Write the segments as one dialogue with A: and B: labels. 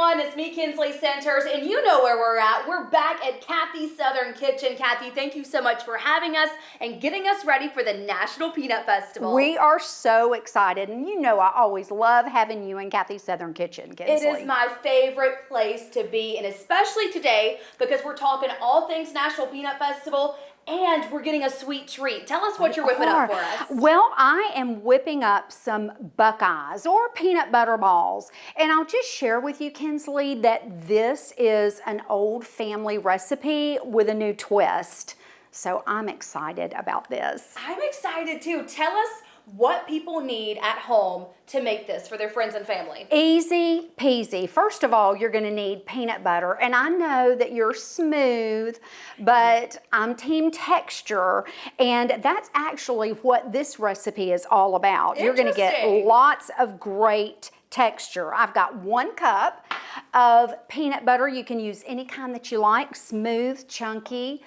A: everyone, it's me, Kinsley Centers, and you know where we're at. We're back at Kathy's Southern Kitchen. Kathy, thank you so much for having us and getting us ready for the National Peanut Festival.
B: We are so excited, and you know I always love having you in Kathy's Southern Kitchen, Kinsley.
A: It is my favorite place to be, and especially today because we're talking all things National Peanut Festival. And we're getting a sweet treat. Tell us what you're whipping up for us.
B: Well, I am whipping up some buckeyes or peanut butter balls. And I'll just share with you, Kinsley, that this is an old family recipe with a new twist. So I'm excited about this.
A: I'm excited too. Tell us what people need at home to make this for their friends and family.
B: Easy peasy. First of all, you're gonna need peanut butter. And I know that you're smooth, but I'm team texture. And that's actually what this recipe is all about. You're gonna get lots of great texture. I've got 1 cup of peanut butter. You can use any kind that you like, smooth, chunky.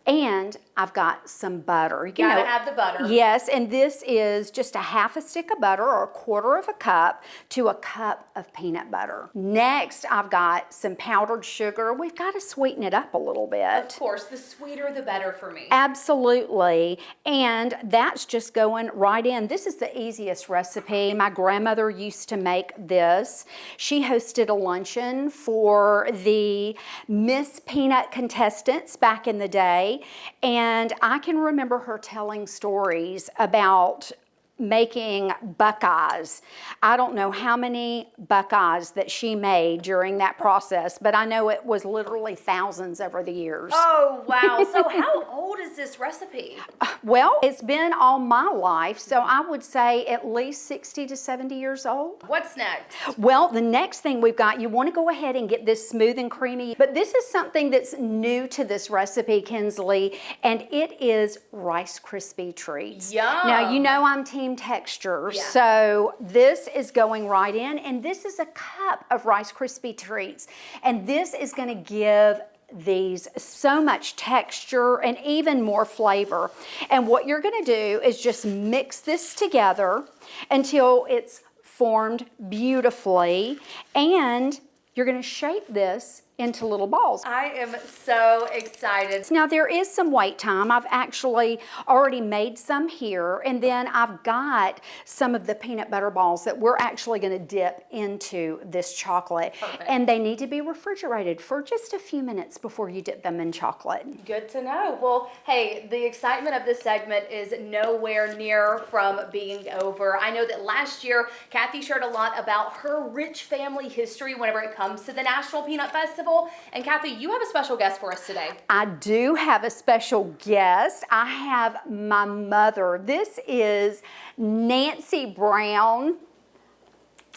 B: And I've got some butter.
A: You gotta have the butter.
B: Yes, and this is just a half a stick of butter or 1/4 cup to a cup of peanut butter. Next, I've got some powdered sugar. We've got to sweeten it up a little bit.
A: Of course, the sweeter the better for me.
B: Absolutely, and that's just going right in. This is the easiest recipe. My grandmother used to make this. She hosted a luncheon for the Miss Peanut contestants back in the day. And I can remember her telling stories about making buckeyes. I don't know how many buckeyes that she made during that process, but I know it was literally thousands over the years.
A: Oh, wow. So how old is this recipe?
B: Well, it's been all my life, so I would say at least 60 to 70 years old.
A: What's next?
B: Well, the next thing we've got, you want to go ahead and get this smooth and creamy, but this is something that's new to this recipe, Kinsley, and it is Rice Krispie treats.
A: Yum.
B: Now, you know I'm team texture,
A: Yeah.
B: so this is going right in, and this is a cup of Rice Krispie treats, and this is going to give these so much texture and even more flavor. And what you're going to do is just mix this together until it's formed beautifully, and you're going to shape this into little balls.
A: I am so excited.
B: Now there is some wait time. I've actually already made some here, and then I've got some of the peanut butter balls that we're actually going to dip into this chocolate.
A: Perfect.
B: And they need to be refrigerated for just a few minutes before you dip them in chocolate.
A: Good to know. Well, hey, the excitement of this segment is nowhere near from being over. I know that last year, Kathy shared a lot about her rich family history whenever it comes to the National Peanut Festival. And Kathy, you have a special guest for us today.
B: I do have a special guest. I have my mother. This is Nancy Brown.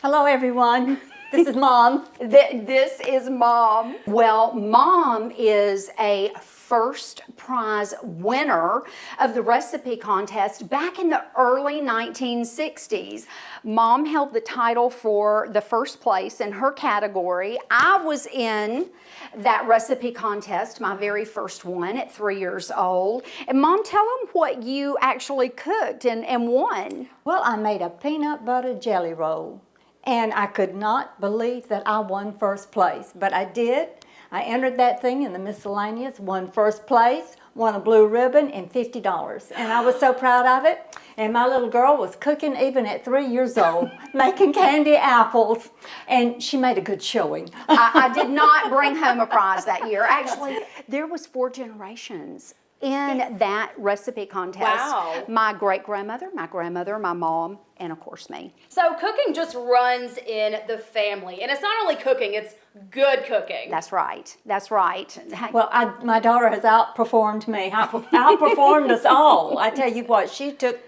C: Hello, everyone. This is Mom.
B: This is Mom. Well, Mom is a first prize winner of the recipe contest back in the early 1960s. Mom held the title for the first place in her category. I was in that recipe contest, my very first one at 3 years old. And Mom, tell them what you actually cooked and won.
C: Well, I made a peanut butter jelly roll, and I could not believe that I won first place, but I did. I entered that thing in the miscellaneous, won first place, won a blue ribbon, and $50. And I was so proud of it. And my little girl was cooking even at 3 years old, making candy apples, and she made a good showing.
B: I did not bring home a prize that year. Actually, there was 4 generations in that recipe contest.
A: Wow.
B: My great-grandmother, my mom, and of course me.
A: So cooking just runs in the family. And it's not only cooking, it's good cooking.
B: That's right. That's right.
C: Well, my daughter has outperformed me, outperformed us all. I tell you what,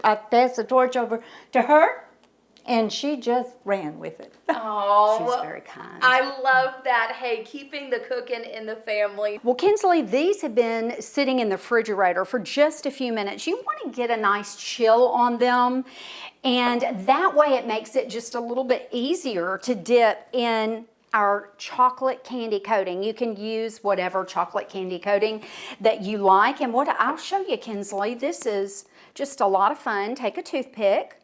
C: I passed the torch over to her, and she just ran with it.
A: Oh,
B: She's very kind.
A: I love that. Hey, keeping the cooking in the family.
B: Well, Kinsley, these have been sitting in the refrigerator for just a few minutes. You want to get a nice chill on them, and that way it makes it just a little bit easier to dip in our chocolate candy coating. You can use whatever chocolate candy coating that you like. And what I'll show you, Kinsley, this is just a lot of fun. Take a toothpick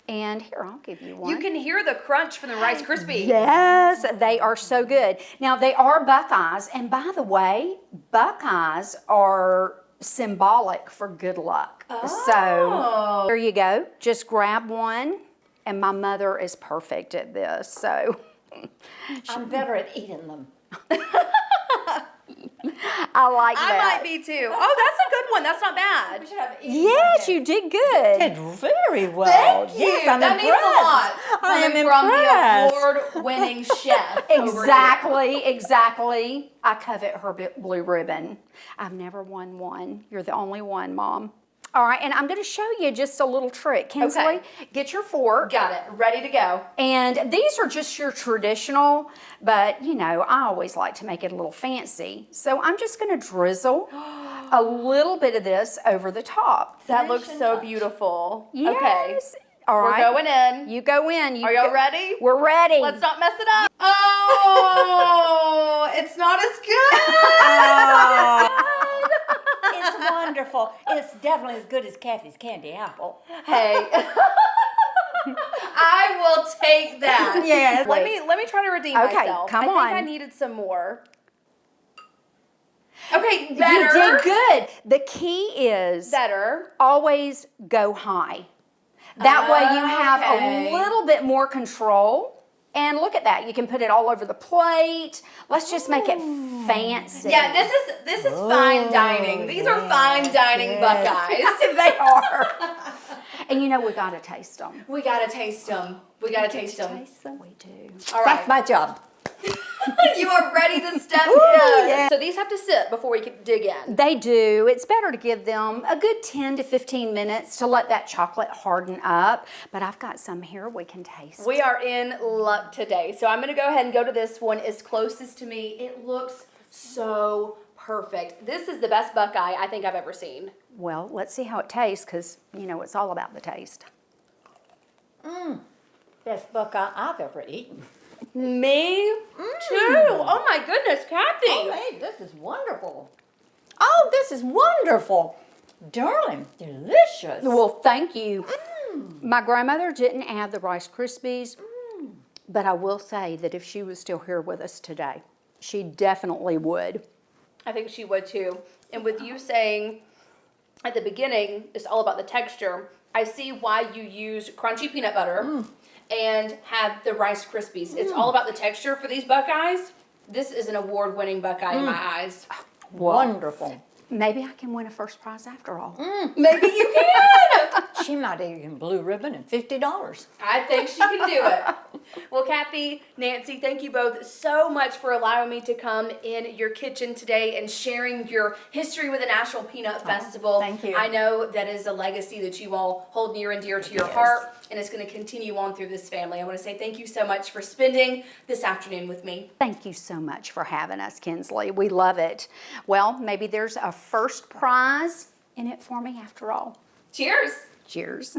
B: And here, I'll give you one.
A: You can hear the crunch from the Rice Krispie.
B: Yes, they are so good. Now, they are buckeyes. And by the way, buckeyes are symbolic for good luck. So there you go. Just grab one. And my mother is perfect at this. So
C: I'm better at eating them.
B: I like that.
A: I might be too. Oh, that's a good one. That's not bad.
B: Yes, you did good.
C: Did very well.
A: Thank you.
C: Yes, I'm
A: that
C: impressed.
A: means a lot.
C: I am
A: Coming
C: impressed.
A: from the award-winning chef. over here.
B: Exactly. I covet her blue ribbon. I've never won one. You're the only one, Mom. All right, and I'm going to show you just a little trick. Kinsley,
A: Okay.
B: get your fork.
A: Got it. Ready to go.
B: And these are just your traditional, but you know, I always like to make it a little fancy. So I'm just going to drizzle a little bit of this over the top.
A: That looks so beautiful.
B: Yes.
A: Okay.
B: All right.
A: We're going in.
B: You go in.
A: Are y'all ready?
B: We're ready.
A: Let's not mess it up. Oh, it's not as good.
C: It's wonderful. It's definitely as good as Kathy's candy apple.
A: Hey. I will take that.
C: Yes.
A: Let me try to redeem
B: Okay,
A: myself.
B: come
A: I
B: on.
A: think I needed some more. Okay, better.
B: You did good. The key is
A: Better.
B: always go high. That way you have
A: Okay.
B: a little bit more control. And look at that. You can put it all over the plate. Let's just make it fancy.
A: Yeah, this is fine dining. These are fine dining buckeyes.
B: They are. And you know we got to taste them.
A: We gotta taste them. We gotta taste them.
B: We do.
A: All
C: That's
A: right.
C: my job.
A: You are ready to step in.
C: yeah.
A: So these have to sit before we can dig in.
B: They do. It's better to give them a good 10 to 15 minutes to let that chocolate harden up. But I've got some here we can taste.
A: We are in luck today. So I'm gonna go ahead and go to this one as closest to me. It looks so perfect. This is the best buckeye I think I've ever seen.
B: Well, let's see how it tastes because, you know, it's all about the taste.
C: Best buckeye I've ever eaten.
A: Me too. Oh my goodness, Kathy.
C: Oh, hey, this is wonderful. Oh, this is wonderful. Darling, delicious.
B: Well, thank you. My grandmother didn't add the Rice Krispies, but I will say that if she was still here with us today, she definitely would.
A: I think she would too. And with you saying at the beginning, it's all about the texture, I see why you use crunchy peanut butter and have the Rice Krispies. It's all about the texture for these buckeyes. This is an award-winning buckeye in my eyes.
C: Wonderful.
B: Maybe I can win a first prize after all.
A: Maybe you can.
C: She might have given blue ribbon and $50.
A: I think she can do it. Well, Kathy, Nancy, thank you both so much for allowing me to come in your kitchen today and sharing your history with the National Peanut Festival.
C: thank you.
A: I know that is a legacy that you all hold near and dear to your heart, and it's going to continue on through this family. I want to say thank you so much for spending this afternoon with me.
B: Thank you so much for having us, Kinsley. We love it. Well, maybe there's a first prize in it for me after all.
A: Cheers.
B: Cheers.